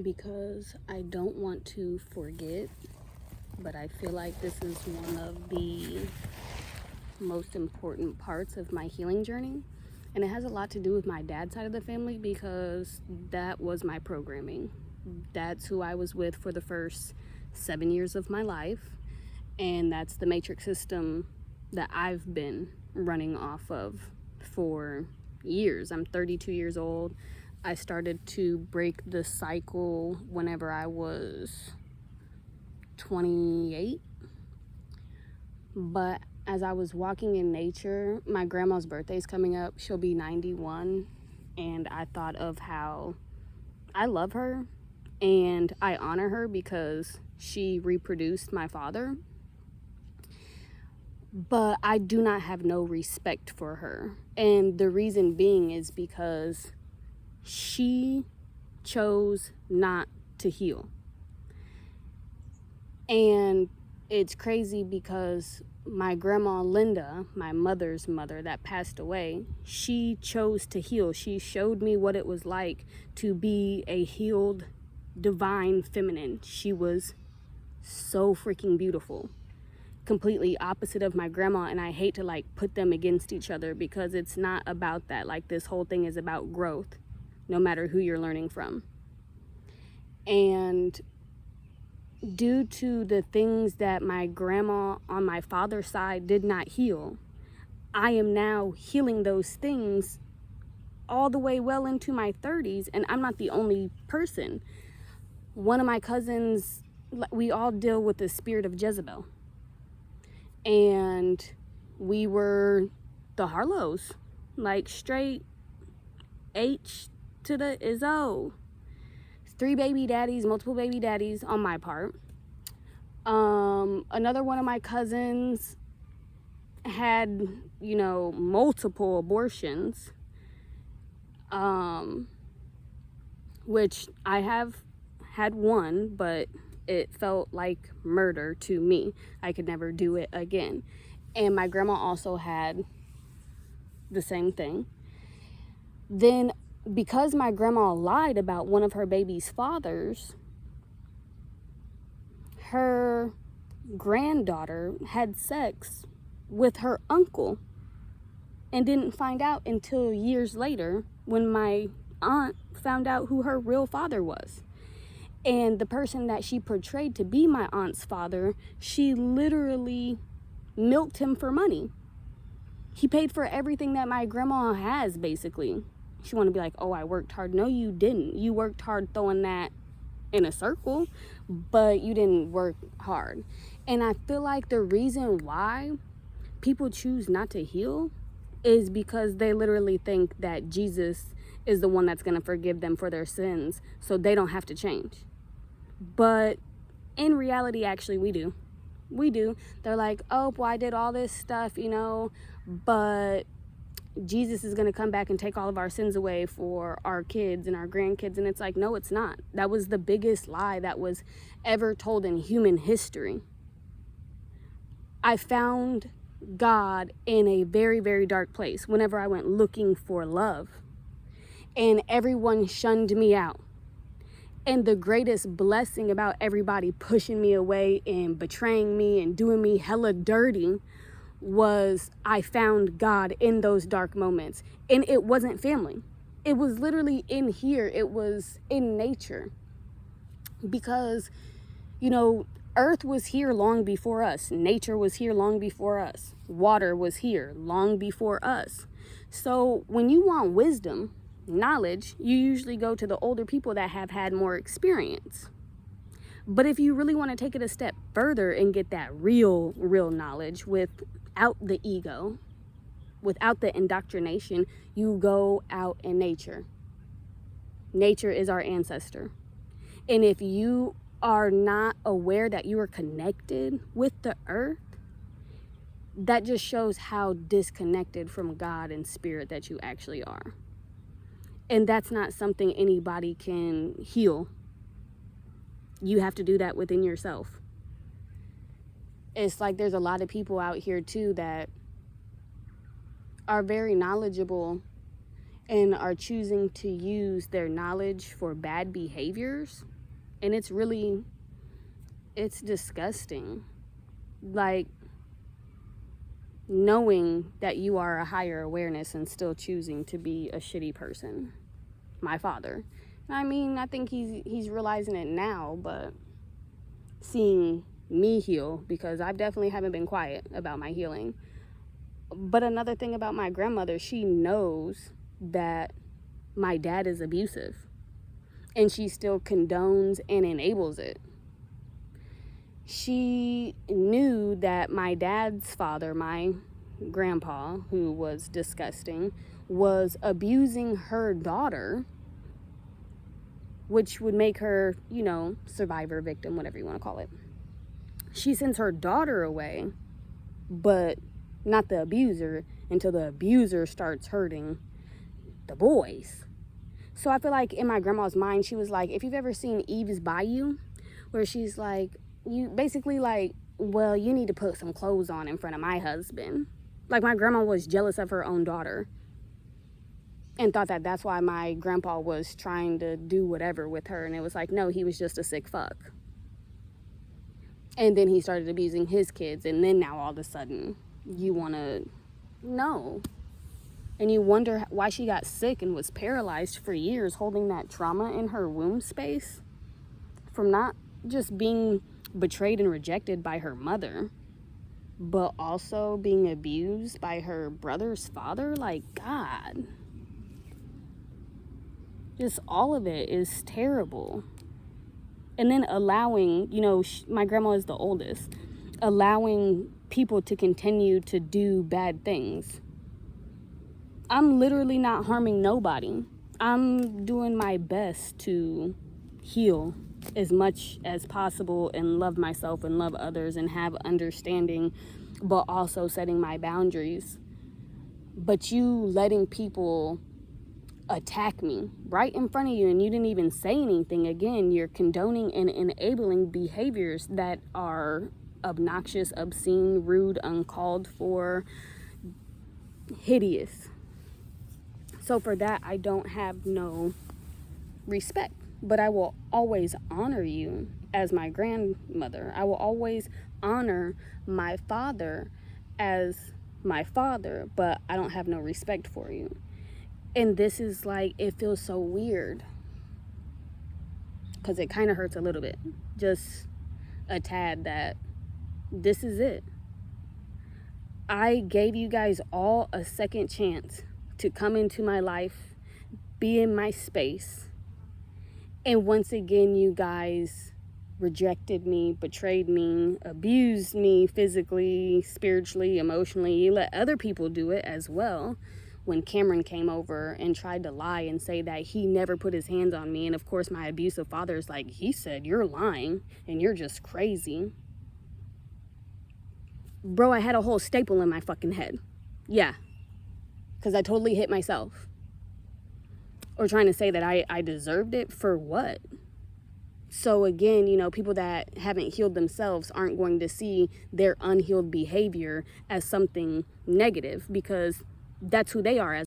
because I don't want to forget, but I feel like this is one of the most important parts of my healing journey. And it has a lot to do with my dad's side of the family because that was my programming. That's who I was with for the first 7 years of my life. And that's the matrix system that I've been running off of for years. I'm 32 years old. I started to break the cycle whenever I was 28. But as I was walking in nature, my grandma's birthday's coming up. She'll be 91. And I thought of how I love her and I honor her because she reproduced my father. But I do not have no respect for her. And the reason being is because she chose not to heal. And it's crazy because my grandma Linda, my mother's mother that passed away, she chose to heal. She showed me what it was like to be a healed, divine feminine. She was so freaking beautiful. Completely opposite of my grandma, and I hate to like put them against each other because it's not about that. Like, this whole thing is about growth, no matter who you're learning from. And due to the things that my grandma on my father's side did not heal, I am now healing those things all the way well into my 30s, and I'm not the only person. One of my cousins, we all deal with the spirit of Jezebel. And we were the Harlows, like straight H to the Izzo. 3 baby daddies, multiple baby daddies on my part. Another one of my cousins had, multiple abortions, which I have had one, but it felt like murder to me. I could never do it again. And my grandma also had the same thing. Then, because my grandma lied about one of her baby's fathers, her granddaughter had sex with her uncle and didn't find out until years later when my aunt found out who her real father was. And the person that she portrayed to be my aunt's father, she literally milked him for money. He paid for everything that my grandma has, basically. She wanted to be like, oh, I worked hard. No, you didn't. You worked hard throwing that in a circle, but you didn't work hard. And I feel like the reason why people choose not to heal is because they literally think that Jesus is the one that's going to forgive them for their sins, so they don't have to change. But in reality, actually, we do. We do. They're like, oh, well, I did all this stuff, but Jesus is going to come back and take all of our sins away for our kids and our grandkids. And it's like, no, it's not. That was the biggest lie that was ever told in human history. I found God in a very, very dark place whenever I went looking for love. And everyone shunned me out. And the greatest blessing about everybody pushing me away and betraying me and doing me hella dirty was I found God in those dark moments. And it wasn't family. It was literally in here. It was in nature. Because, Earth was here long before us. Nature was here long before us. Water was here long before us. So when you want wisdom, knowledge, you usually go to the older people that have had more experience. But if you really want to take it a step further and get that real knowledge without the ego, without the indoctrination, you go out in nature. Nature is our ancestor. And if you are not aware that you are connected with the earth, that just shows how disconnected from God and spirit that you actually are. And that's not something anybody can heal. You have to do that within yourself. It's like there's a lot of people out here too that are very knowledgeable and are choosing to use their knowledge for bad behaviors. And it's disgusting. Like, knowing that you are a higher awareness and still choosing to be a shitty person. My father. I mean, I think he's realizing it now, but seeing me heal, because I definitely haven't been quiet about my healing. But another thing about my grandmother, she knows that my dad is abusive, and she still condones and enables it. She knew that my dad's father, my grandpa, who was disgusting, was abusing her daughter, which would make her, survivor, victim, whatever you want to call it. She sends her daughter away, but not the abuser, until the abuser starts hurting the boys. So I feel like in my grandma's mind, she was like, if you've ever seen Eve's Bayou, where she's like, you basically like, well, you need to put some clothes on in front of my husband. Like, my grandma was jealous of her own daughter and thought that that's why my grandpa was trying to do whatever with her. And it was like, no, he was just a sick fuck. And then he started abusing his kids. And then now all of a sudden you want to know. And you wonder why she got sick and was paralyzed for years, holding that trauma in her womb space from not just being betrayed and rejected by her mother, but also being abused by her brother's father. Like, God, just all of it is terrible. And then allowing, my grandma is the oldest, allowing people to continue to do bad things. I'm literally not harming nobody. I'm doing my best to heal as much as possible and love myself and love others and have understanding, but also setting my boundaries. But you letting people attack me right in front of you, and you didn't even say anything. Again, you're condoning and enabling behaviors that are obnoxious, obscene, rude, uncalled for, hideous. So for that, I don't have no respect. But I will always honor you as my grandmother. I will always honor my father as my father, but I don't have no respect for you. And this is like, it feels so weird, because it kind of hurts a little bit, just a tad, that this is it. I gave you guys all a second chance to come into my life, be in my space. And once again, you guys rejected me, betrayed me, abused me physically, spiritually, emotionally. You let other people do it as well. When Cameron came over and tried to lie and say that he never put his hands on me. And of course, my abusive father is like, he said, you're lying and you're just crazy. Bro, I had a whole staple in my fucking head. Yeah. Because I totally hit myself. Or trying to say that I deserved it for what? So again, people that haven't healed themselves aren't going to see their unhealed behavior as something negative, because that's who they are as